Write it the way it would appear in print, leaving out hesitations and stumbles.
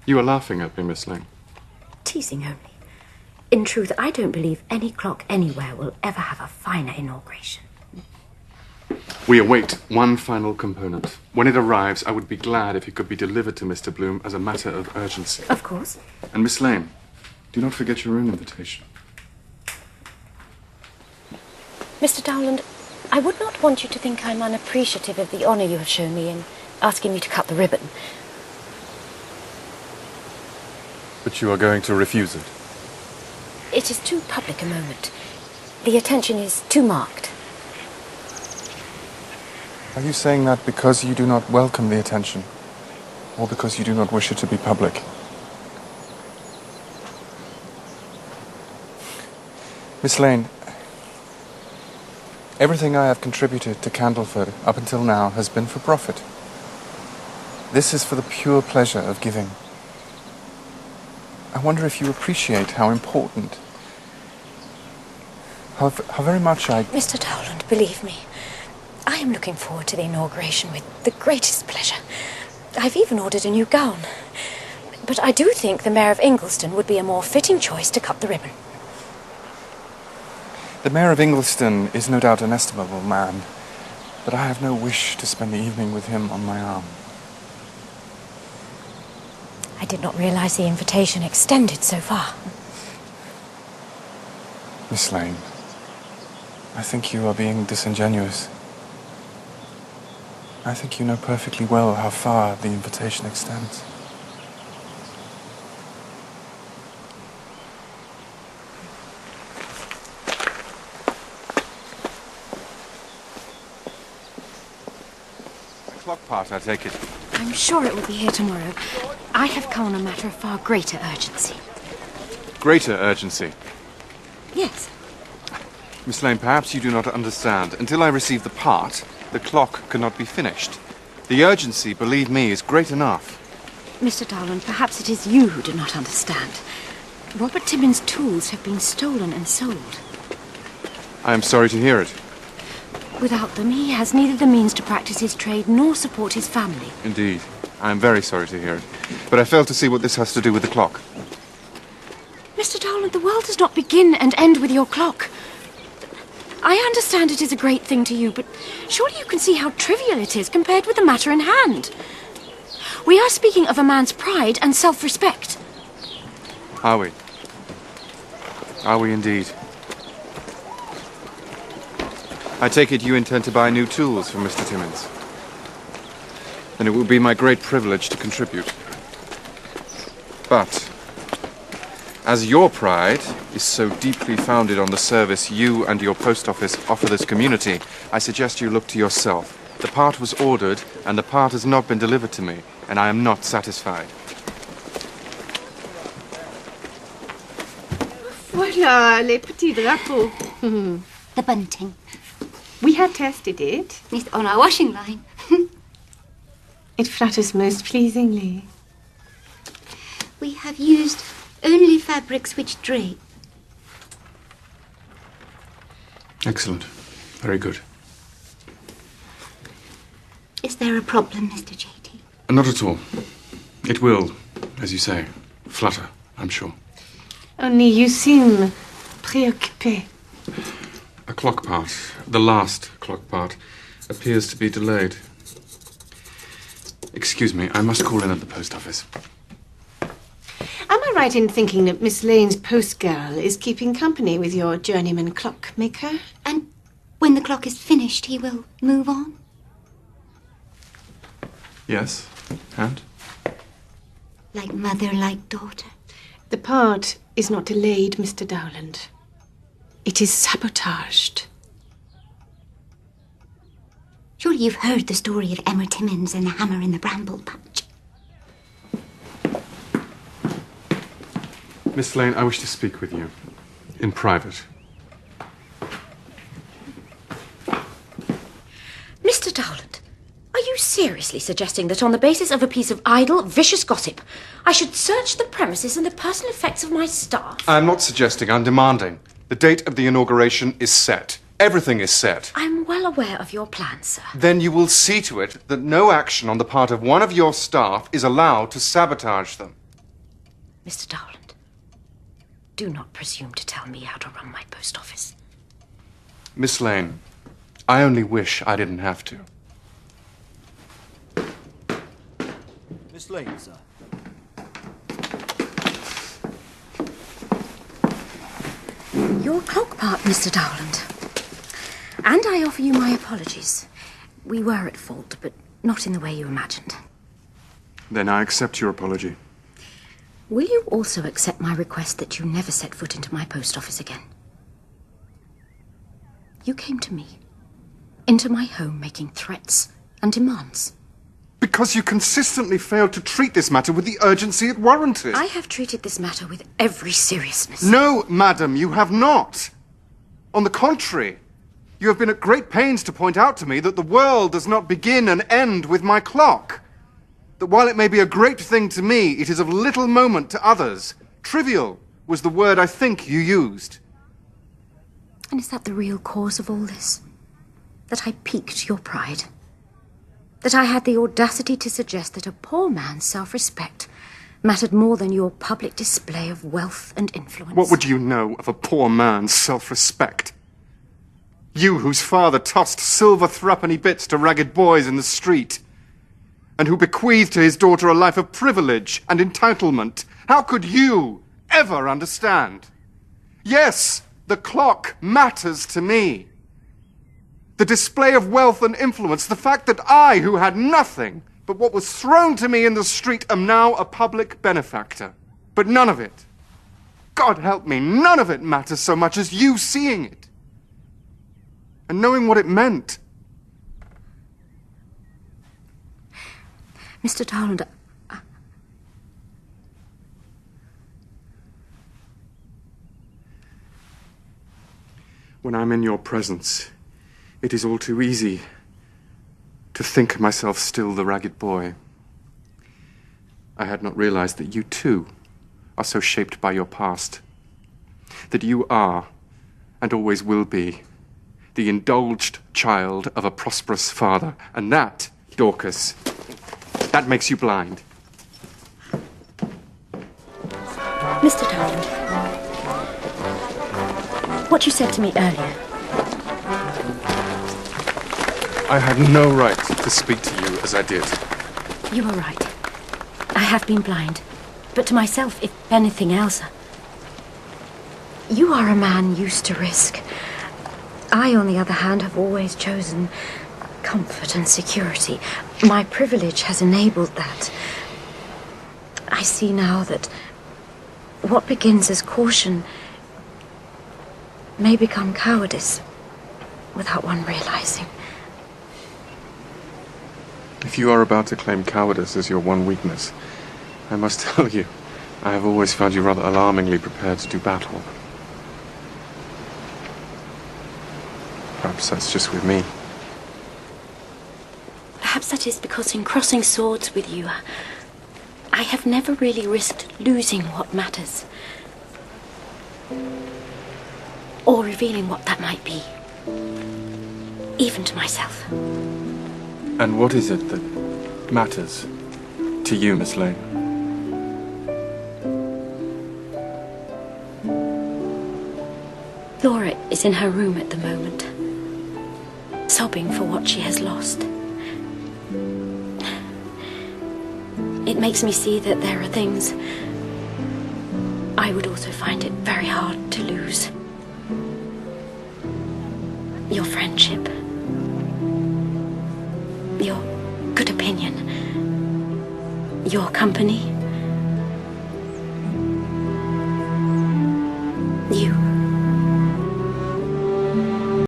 You are laughing at me, Miss Lane. Teasing only. In truth, I don't believe any clock anywhere will ever have a finer inauguration. We await one final component. When it arrives, I would be glad if it could be delivered to Mr. Bloom as a matter of urgency. Of course. And Miss Lane, do not forget your own invitation. Mr. Dowland, I would not want you to think I'm unappreciative of the honour you have shown me in asking me to cut the ribbon. But you are going to refuse it? It is too public a moment. The attention is too marked. Are you saying that because you do not welcome the attention? Or because you do not wish it to be public? Miss Lane, everything I have contributed to Candleford up until now has been for profit. This is for the pure pleasure of giving. I wonder if you appreciate how important, how very much I... Mr. Dowland, believe me, I am looking forward to the inauguration with the greatest pleasure. I've even ordered a new gown. But I do think the Mayor of Ingleston would be a more fitting choice to cut the ribbon. The Mayor of Ingleston is no doubt an estimable man, but I have no wish to spend the evening with him on my arm. I did not realize the invitation extended so far. Miss Lane, I think you are being disingenuous. I think you know perfectly well how far the invitation extends. The clock part, I take it. I'm sure it will be here tomorrow. I have come on a matter of far greater urgency. Greater urgency? Yes. Miss Lane, perhaps you do not understand. Until I receive the part, the clock cannot be finished. The urgency, believe me, is great enough. Mr. Dowland, perhaps it is you who do not understand. Robert Timmins' tools have been stolen and sold. I am sorry to hear it. Without them, he has neither the means to practice his trade nor support his family. Indeed. I am very sorry to hear it. But I fail to see what this has to do with the clock. Mr. Dowland, the world does not begin and end with your clock. I understand it is a great thing to you, but surely you can see how trivial it is compared with the matter in hand. We are speaking of a man's pride and self-respect. Are we? Are we indeed? I take it you intend to buy new tools for Mr. Timmins. Then it will be my great privilege to contribute. But, as your pride is so deeply founded on the service you and your post office offer this community, I suggest you look to yourself. The part was ordered, and the part has not been delivered to me, and I am not satisfied. Voilà, les petits drapeaux. The bunting. We have tested it. It's on our washing line. It flutters most pleasingly. We have used only fabrics which drape. Excellent. Very good. Is there a problem, Mr. J.T.? Not at all. It will, as you say, flutter, I'm sure. Only you seem préoccupé. A clock part, the last clock part, appears to be delayed. Excuse me, I must call in at the post office. Am I right in thinking that Miss Lane's post girl is keeping company with your journeyman clockmaker? And when the clock is finished, he will move on? Yes, and? Like mother, like daughter. The part is not delayed, Mr. Dowland. It is sabotaged. Surely you've heard the story of Emma Timmins and the hammer in the bramble patch. Miss Lane, I wish to speak with you. In private. Mr. Dowland, are you seriously suggesting that on the basis of a piece of idle, vicious gossip, I should search the premises and the personal effects of my staff? I'm not suggesting, I'm demanding. The date of the inauguration is set. Everything is set. I'm well aware of your plans, sir. Then you will see to it that no action on the part of one of your staff is allowed to sabotage them. Mr. Dowland, do not presume to tell me how to run my post office. Miss Lane, I only wish I didn't have to. Miss Lane, sir. Your clock part, Mr. Dowland. And I offer you my apologies. We were at fault, but not in the way you imagined. Then I accept your apology. Will you also accept my request that you never set foot into my post office again? You came to me, into my home, making threats and demands. Because you consistently failed to treat this matter with the urgency it warranted. I have treated this matter with every seriousness. No, madam, you have not. On the contrary, you have been at great pains to point out to me that the world does not begin and end with my clock. That while it may be a great thing to me, it is of little moment to others. Trivial was the word I think you used. And is that the real cause of all this? That I piqued your pride? That I had the audacity to suggest that a poor man's self-respect mattered more than your public display of wealth and influence? What would you know of a poor man's self-respect? You whose father tossed silver threepenny bits to ragged boys in the street, and who bequeathed to his daughter a life of privilege and entitlement. How could you ever understand? Yes, the clock matters to me. The display of wealth and influence, the fact that I, who had nothing but what was thrown to me in the street, am now a public benefactor. But none of it, God help me, none of it matters so much as you seeing it and knowing what it meant. Mr. Dowland, When I'm in your presence, it is all too easy to think myself still the ragged boy. I had not realized that you too are so shaped by your past, that you are, and always will be, the indulged child of a prosperous father, and that, Dorcas, that makes you blind. Mr. Dowland, what you said to me earlier. I had no right to speak to you as I did. You were right. I have been blind. But to myself, if anything else, you are a man used to risk. I, on the other hand, have always chosen comfort and security. My privilege has enabled that. I see now that what begins as caution may become cowardice without one realizing. If you are about to claim cowardice as your one weakness, I must tell you, I have always found you rather alarmingly prepared to do battle. Perhaps that's just with me. Perhaps that is because in crossing swords with you, I have never really risked losing what matters. Or revealing what that might be. Even to myself. And what is it that matters to you, Miss Lane? Laura is in her room at the moment, sobbing for what she has lost. It makes me see that there are things I would also find it very hard to lose. Your friendship, your good opinion, your company.